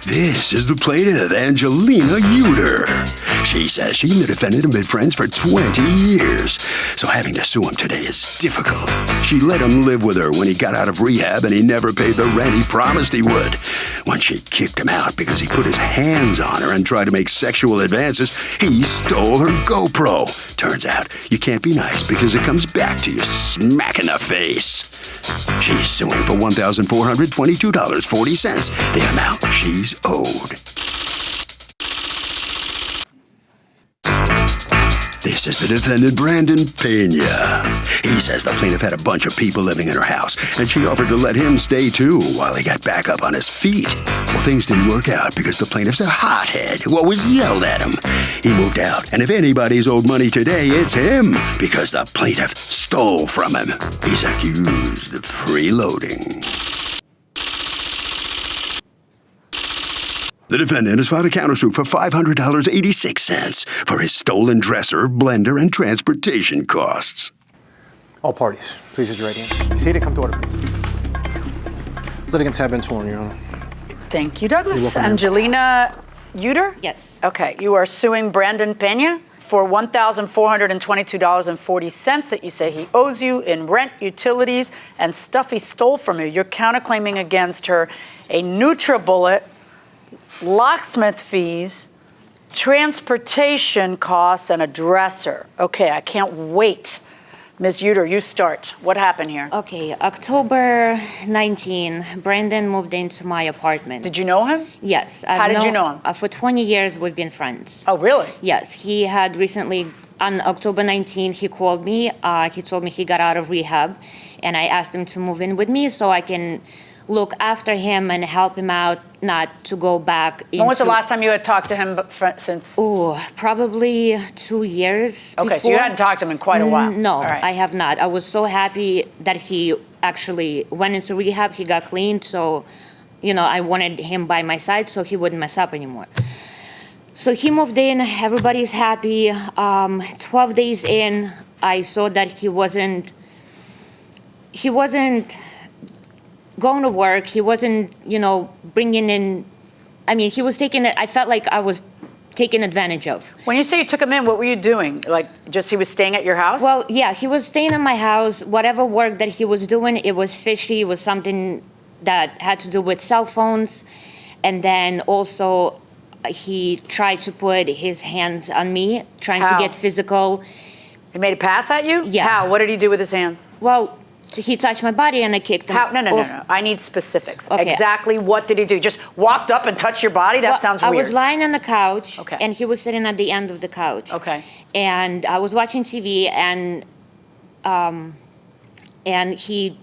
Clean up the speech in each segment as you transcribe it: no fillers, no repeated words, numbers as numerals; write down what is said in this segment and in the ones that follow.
This is the plaintiff, Angelina Uter. She says she and the defendant have been friends for 20 years, so having to sue him today is difficult. She let him live with her when he got out of rehab and he never paid the rent he promised he would. When she kicked him out because he put his hands on her and tried to make sexual advances, he stole her GoPro. Turns out you can't be nice because it comes back to you smack in the face. She's suing for $1,422.40, the amount she's owed. This is the defendant, Brandon Pena. He says the plaintiff had a bunch of people living in her house, and she offered to let him stay too while he got back up on his feet. Well, things didn't work out because the plaintiff's a hothead who always yelled at him. He moved out, and if anybody's owed money today, it's him because the plaintiff stole from him. He's accused of freeloading. The defendant has filed a countersuit for $500.86 for his stolen dresser, blender, and transportation costs. All parties, please use your right hand. Be seated. Come to order, please. Litigants have been sworn, Your Honor. Thank you, Douglas. Angelina Uter? Yes. Okay, you are suing Brandon Pena for $1,422.40 that you say he owes you in rent, utilities, and stuff he stole from you. You're counterclaiming against her a NutriBullet, locksmith fees, transportation costs, and a dresser. Okay, I can't wait. Ms. Uter, you start. What happened here? Okay, October 19, Brandon moved into my apartment. Did you know him? Yes. How did you know him? For 20 years, we've been friends. Oh, really? Yes. He had recently, on October 19, he called me. He told me he got out of rehab, and I asked him to move in with me so I can look after him and help him out not to go back into... When was the last time you had talked to him since? Oh, probably 2 years Okay, before. so you hadn't talked to him in quite a while. No, All right. I have not. I was so happy that he actually went into rehab. He got clean, so, I wanted him by my side so he wouldn't mess up anymore. So he moved in, everybody's happy. 12 days in, I saw that he wasn't going to work. He wasn't, bringing in, he was taking it, I felt like I was taken advantage of. When you say you took him in, what were you doing? Like, just he was staying at your house? Well, yeah, he was staying at my house. Whatever work that he was doing, it was fishy. It was something that had to do with cell phones. And then also, he tried to put his hands on me, trying to get physical. He made a pass at you? Yes. How? What did he do with his hands? Well, he touched my body and I kicked him. How? No. I need specifics. Okay. Exactly what did he do? Just walked up and touched your body? That sounds weird. I was lying on the couch, Okay. and he was sitting at the end of the couch. Okay. And I was watching TV, and he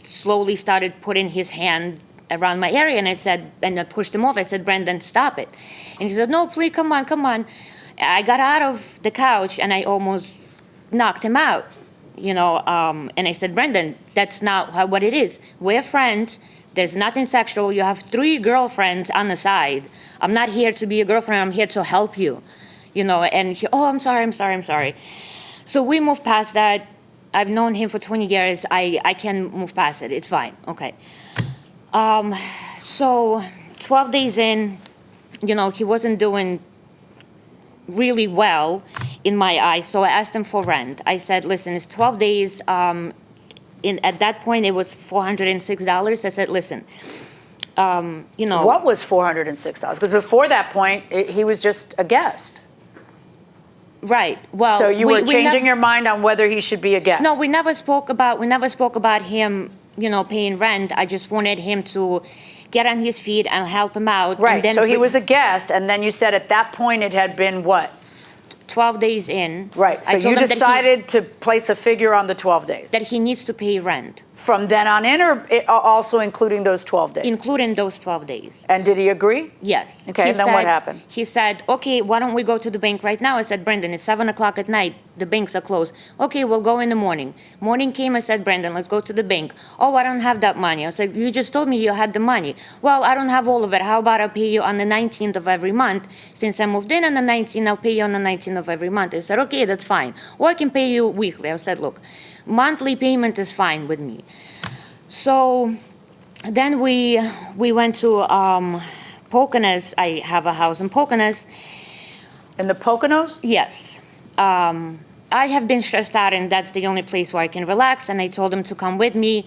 slowly started putting his hand around my area, and I pushed him off. I said, Brandon, stop it. And he said, no, please, come on. I got out of the couch, and I almost knocked him out. And I said, Brendan, that's not what it is. We're friends. There's nothing sexual. You have 3 girlfriends on the side. I'm not here to be a girlfriend. I'm here to help you. And he, I'm sorry. So we moved past that. I've known him for 20 years. I can move past it. It's fine. Okay. So 12 days in, he wasn't doing really well in my eyes, so I asked him for rent. I said, listen, it's 12 days. At that point, it was $406. I said, listen, What was $406? Because before that point, he was just a guest. Right. Well, so you were changing your mind on whether he should be a guest. No, we never spoke about him, paying rent. I just wanted him to get on his feet and help him out. Right. And then so he was a guest, and then you said at that point it had been what? 12 days in. Right. So you decided to place a figure on the 12 days. That he needs to pay rent. From then on in, or also including those 12 days? Including those 12 days. And did he agree? Yes. Okay, and then what happened? He said, okay, why don't we go to the bank right now? I said, Brendan, it's 7 o'clock at night. The banks are closed. Okay, we'll go in the morning. Morning came, I said, Brendan, let's go to the bank. Oh, I don't have that money. I said, you just told me you had the money. Well, I don't have all of it. How about I pay you on the 19th of every month? Since I moved in on the 19th, I'll pay you on the 19th of every month. He said, okay, that's fine. Or I can pay you weekly. I said, look, monthly payment is fine with me. So then we went to Poconos. I have a house in Poconos. In the Poconos? Yes. I have been stressed out, and that's the only place where I can relax. And I told him to come with me.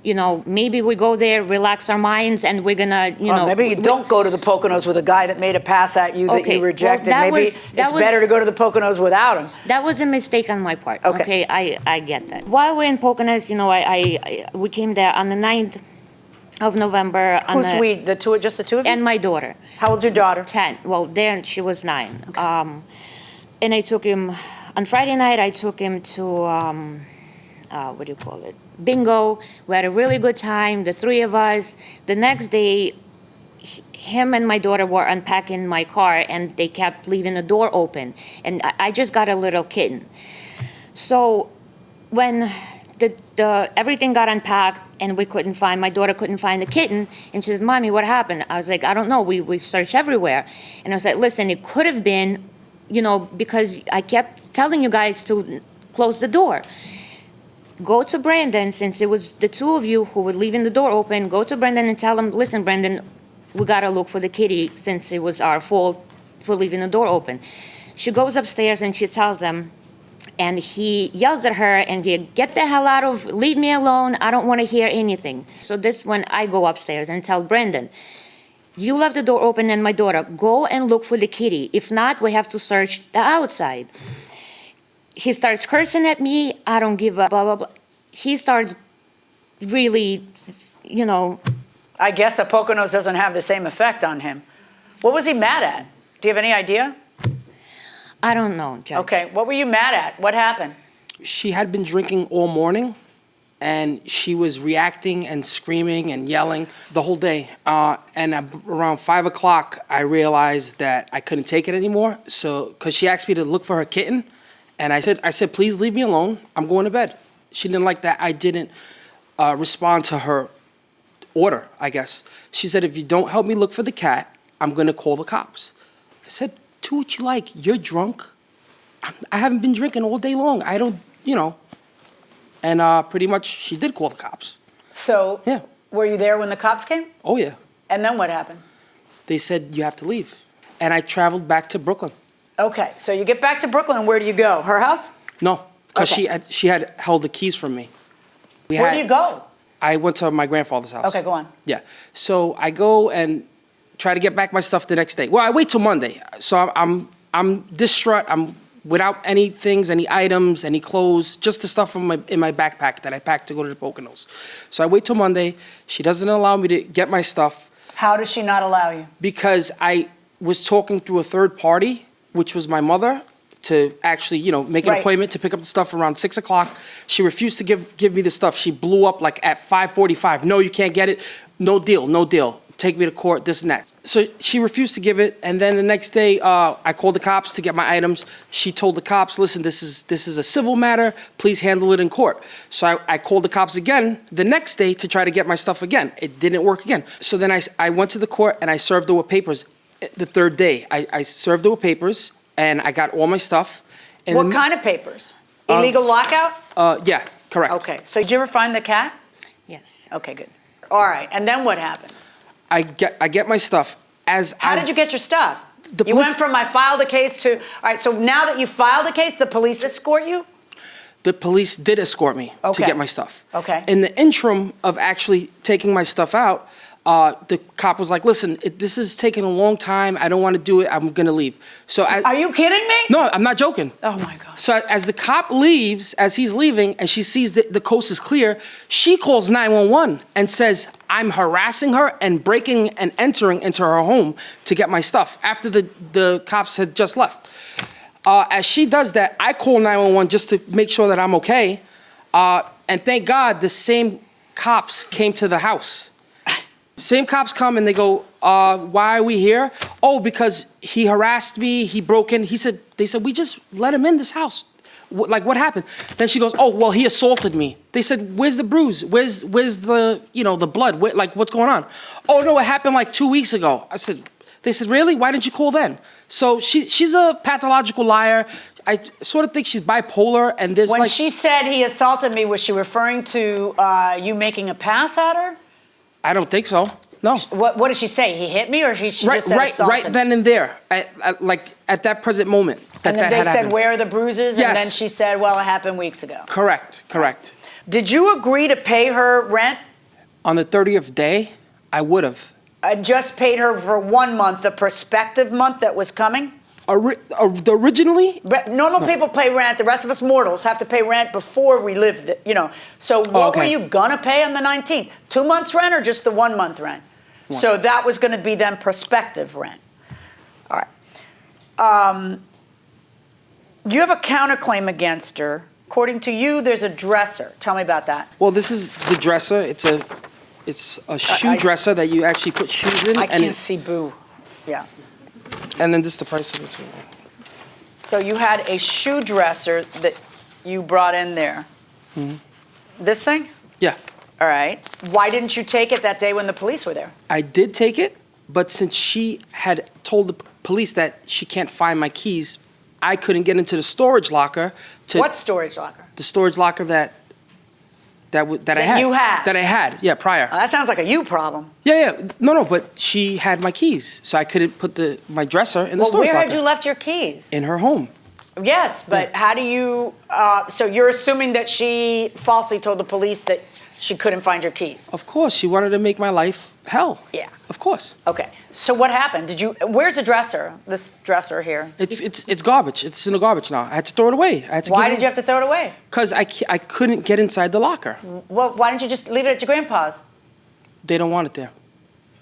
You know, maybe we go there, relax our minds, and we're gonna, Maybe you don't go to the Poconos with a guy that made a pass at you that Okay, you well, rejected. that Maybe was- that it's was- better to go to the Poconos without him. That was a mistake on my part. Okay. I get that. While we're in Poconos, we came there on the 9th of November. Who's we? Just the two of you? And my daughter. How old's your daughter? 10. Well, there she was 9. And I took him, on Friday night, I took him to, what do you call it? Bingo. We had a really good time, the three of us. The next day, him and my daughter were unpacking my car, and they kept leaving the door open. And I just got a little kitten. So when the everything got unpacked and my daughter couldn't find the kitten, and she says, "Mommy, what happened?" I was like, "I don't know. We searched everywhere." And I was like, "Listen, it could have been, because I kept telling you guys to close the door. Go to Brandon, since it was the two of you who were leaving the door open, go to Brandon and tell him, listen, Brandon, we gotta look for the kitty since it was our fault for leaving the door open." She goes upstairs and she tells him, and he yells at her and he, "Get the hell out of, leave me alone, I don't wanna hear anything." So this when I go upstairs and tell Brandon, "You left the door open and my daughter, go and look for the kitty. If not, we have to search the outside." He starts cursing at me, "I don't give a blah, blah, blah." He starts really, I guess a Poconos doesn't have the same effect on him. What was he mad at? Do you have any idea? I don't know, Judge. Okay, what were you mad at? What happened? She had been drinking all morning, and she was reacting and screaming and yelling the whole day. And around 5 o'clock, I realized that I couldn't take it anymore. So, because she asked me to look for her kitten, and I said, "Please leave me alone. I'm going to bed." She didn't like that I didn't respond to her order, I guess. She said, "If you don't help me look for the cat, I'm going to call the cops." I said, "Do what you like. You're drunk. I haven't been drinking all day long. I don't, And pretty much she did call the cops. So, Yeah. were you there when the cops came? Oh, yeah. And then what happened? They said, "You have to leave." And I traveled back to Brooklyn. Okay, so you get back to Brooklyn, and where do you go? Her house? No, because Okay. she had held the keys from me. Where do you go? I went to my grandfather's house. Okay, go on. Yeah. So I go and try to get back my stuff the next day. Well, I wait till Monday. So I'm distraught. I'm without any things, any items, any clothes, just the stuff in my backpack that I packed to go to the Poconos. So I wait till Monday. She doesn't allow me to get my stuff How does she not allow you? because I was talking through a third party, which was my mother, to actually, make an Right. appointment to pick up the stuff around 6 o'clock. She refused to give me the stuff. She blew up like at 5:45. "No, you can't get it. No deal. Take me to court, this and that." So she refused to give it. And then the next day, I called the cops to get my items. She told the cops, "Listen, this is a civil matter. Please handle it in court." So I called the cops again the next day to try to get my stuff again. It didn't work again. So then I went to the court and I served her with papers. The third day, I served her with papers and I got all my stuff. And What kind of papers? Illegal lockout? Yeah, correct. Okay, so did you ever find the cat? Yes. Okay, good. All right, and then what happened? I get my stuff. How did you get your stuff? The You police- went from I filed a case to, all right, so now that you filed a case, the police escort you? The police did escort me to Okay. get my stuff. Okay. In the interim of actually taking my stuff out, the cop was like, "Listen, this is taking a long time. I don't want to do it. I'm going to leave." So Are you kidding me? No, I'm not joking. Oh, my God. So as the cop leaves, as he's leaving, and she sees that the coast is clear, she calls 911 and says, "I'm harassing her and breaking and entering into her home to get my stuff," after the cops had just left. As she does that, I call 911 just to make sure that I'm okay. And thank God the same cops came to the house. Same cops come and they go, "Why are we here?" "Oh, because he harassed me, he broke in." They said, "We just let him in this house. What happened?" Then she goes, "Oh, well, he assaulted me." They said, "Where's the bruise? Where's the, the blood? What's going on?" "Oh, no, it happened like 2 weeks ago." They said, "Really? Why didn't you call then?" So she's a pathological liar. I sort of think she's bipolar, and there's When she said he assaulted me, was she referring to you making a pass at her? I don't think so. No. What did she say? He hit me, or she just said Right assaulted? then and there, at that present moment. And then that they had said, happened. where are the bruises? And then Yes. she said, well, it happened weeks ago. Correct. Did you agree to pay her rent? On the 30th day, I would have. I just paid her for 1 month, the prospective month that was coming? Originally? Normal people pay rent. The rest of us mortals have to pay rent before we live, So what were you gonna pay on the 19th? 2 months rent or just the 1 month rent? So that was gonna be then prospective rent. All right. You have a counterclaim against her. According to you, there's a dresser. Tell me about that. Well, this is the dresser. It's a shoe dresser that you actually put shoes in. I can't see boo. Yeah. And then this is the price of it too. So you had a shoe dresser that you brought in there. Mm-hmm. This thing? Yeah. All right. Why didn't you take it that day when the police were there? I did take it, but since she had told the police that she can't find my keys, I couldn't get into the storage locker. What storage locker? The storage locker that I had. You had? That I had, yeah, prior. That sounds like a you problem. Yeah. No, but she had my keys, so I couldn't put my dresser in the storage Where locker. had you left your keys? In her home. Yes, but how do you, so you're assuming that she falsely told the police that she couldn't find your keys? Of course, she wanted to make my life hell. Yeah. Of course. Okay, so what happened? Where's the dresser, this dresser here? It's garbage. It's in the garbage now. I had to throw it away. Why did you have to throw it away? Because I couldn't get inside the locker. Well, why didn't you just leave it at your grandpa's? They don't want it there.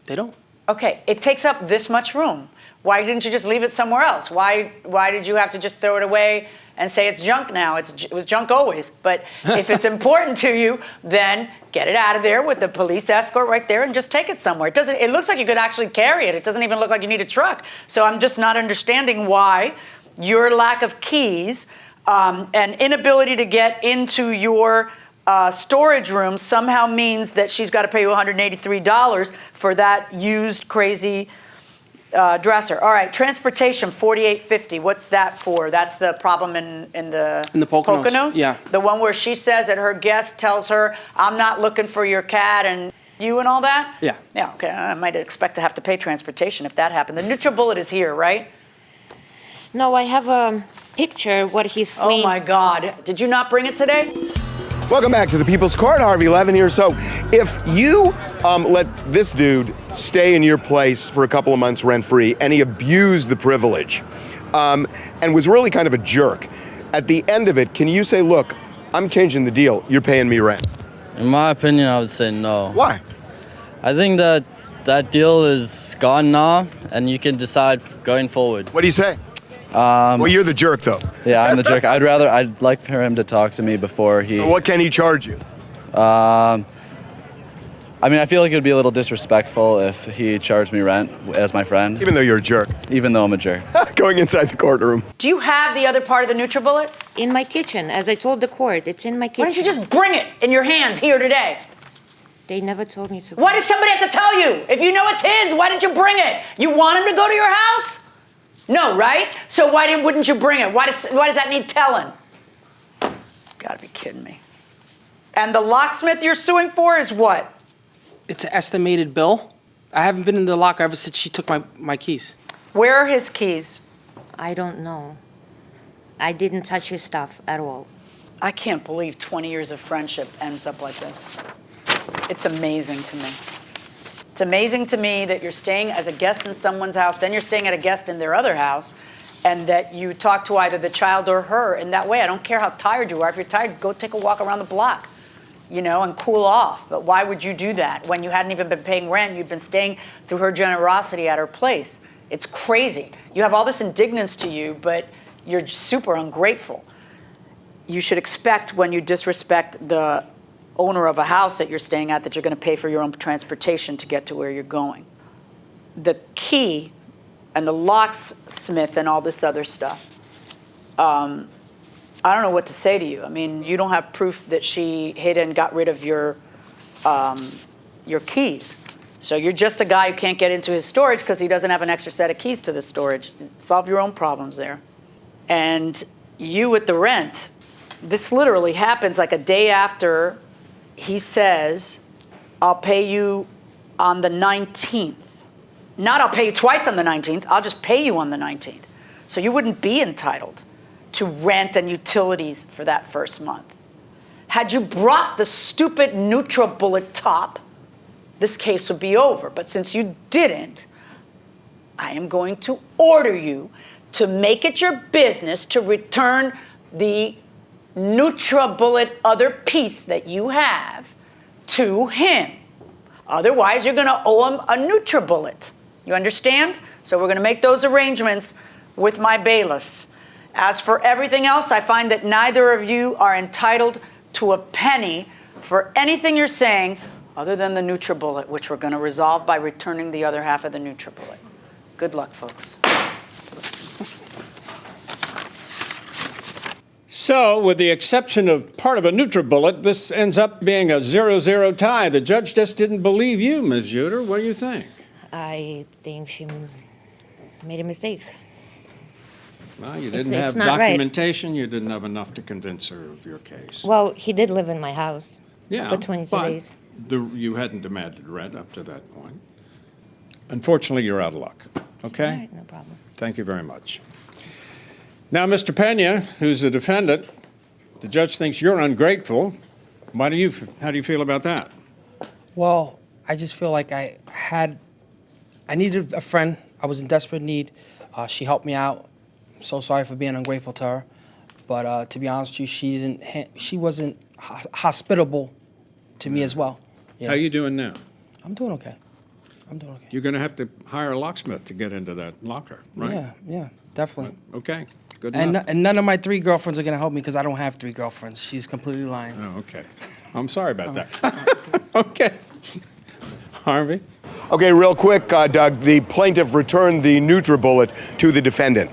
They don't. Okay, it takes up this much room. Why didn't you just leave it somewhere else? Why did you have to just throw it away and say it's junk now? It was junk always. But if it's important to you, then get it out of there with the police escort right there and just take it somewhere. It looks like you could actually carry it. It doesn't even look like you need a truck. So I'm just not understanding why your lack of keys and inability to get into your storage room somehow means that she's got to pay you $183 for that used crazy dresser. All right, transportation, $48.50. What's that for? That's the problem in the Poconos? Yeah. The one where she says that her guest tells her, I'm not looking for your cat and you and all that? Yeah. Yeah, okay. I might expect to have to pay transportation if that happened. The NutriBullet is here, right? No, I have a picture what he's clean. Oh my God. Did you not bring it today? Welcome back to the People's Court. Harvey Levin here. So if you let this dude stay in your place for a couple of months rent-free and he abused the privilege and was really kind of a jerk, at the end of it, can you say, look, I'm changing the deal, you're paying me rent? In my opinion, I would say no. Why? I think that deal is gone now, and you can decide going forward. What do you say? Well, you're the jerk, though. Yeah, I'm the jerk. I'd like for him to talk to me before he... What can he charge you? I mean, I feel like it would be a little disrespectful if he charged me rent as my friend. Even though you're a jerk. Even though I'm a jerk. Going inside the courtroom. Do you have the other part of the NutriBullet? In my kitchen, as I told the court, it's in my kitchen. Why don't you just bring it in your hand here today? They never told me to. Why did somebody have to tell you? If you know it's his, why didn't you bring it? You want him to go to your house? No, right? So wouldn't you bring it? Why does that need telling? Gotta be kidding me. And the locksmith you're suing for is what? It's an estimated bill. I haven't been in the locker ever since she took my keys. Where are his keys? I don't know. I didn't touch his stuff at all. I can't believe 20 years of friendship ends up like this. It's amazing to me. It's amazing to me that you're staying as a guest in someone's house, then you're staying at a guest in their other house, and that you talk to either the child or her in that way. I don't care how tired you are. If you're tired, go take a walk around the block, and cool off. But why would you do that when you hadn't even been paying rent? You've been staying through her generosity at her place. It's crazy. You have all this indignance to you, but you're super ungrateful. You should expect when you disrespect the owner of a house that you're staying at that you're going to pay for your own transportation to get to where you're going. The key and the locksmith and all this other stuff, I don't know what to say to you. I mean, you don't have proof that she hid and got rid of your keys. So you're just a guy who can't get into his storage because he doesn't have an extra set of keys to the storage. Solve your own problems there. And you with the rent, this literally happens like a day after he says, I'll pay you on the 19th. Not I'll pay you twice on the 19th, I'll just pay you on the 19th. So you wouldn't be entitled to rent and utilities for that first month. Had you brought the stupid NutriBullet top, this case would be over. But since you didn't, I am going to order you to make it your business to return the NutriBullet other piece that you have to him. Otherwise, you're going to owe him a NutriBullet. You understand? So we're going to make those arrangements with my bailiff. As for everything else, I find that neither of you are entitled to a penny for anything you're saying other than the NutriBullet, which we're going to resolve by returning the other half of the NutriBullet. Good luck, folks. So, with the exception of part of a NutriBullet, this ends up being a 0-0 tie. The judge just didn't believe you, Ms. Uter. What do you think? I think she made a mistake. Well, you It's didn't have not right. documentation. You didn't have enough to convince her of your case. Well, he did live in my house Yeah, for 22 but days. you hadn't demanded rent up to that point. Unfortunately, you're out of luck. Okay? All right, no problem. Thank you very much. Now, Mr. Pena, who's the defendant, the judge thinks you're ungrateful. How do you feel about that? Well, I just feel like I needed a friend. I was in desperate need. She helped me out. I'm so sorry for being ungrateful to her. But to be honest with you, she wasn't hospitable to me as well. Yeah. How you doing now? I'm doing okay. I'm doing okay. You're going to have to hire a locksmith to get into that locker, right? Yeah, definitely. Okay, good enough. And none of my 3 girlfriends are going to help me because I don't have 3 girlfriends. She's completely lying. Oh, okay. I'm sorry about that. Okay. Harvey? Okay, real quick, Doug, the plaintiff returned the NutriBullet to the defendant.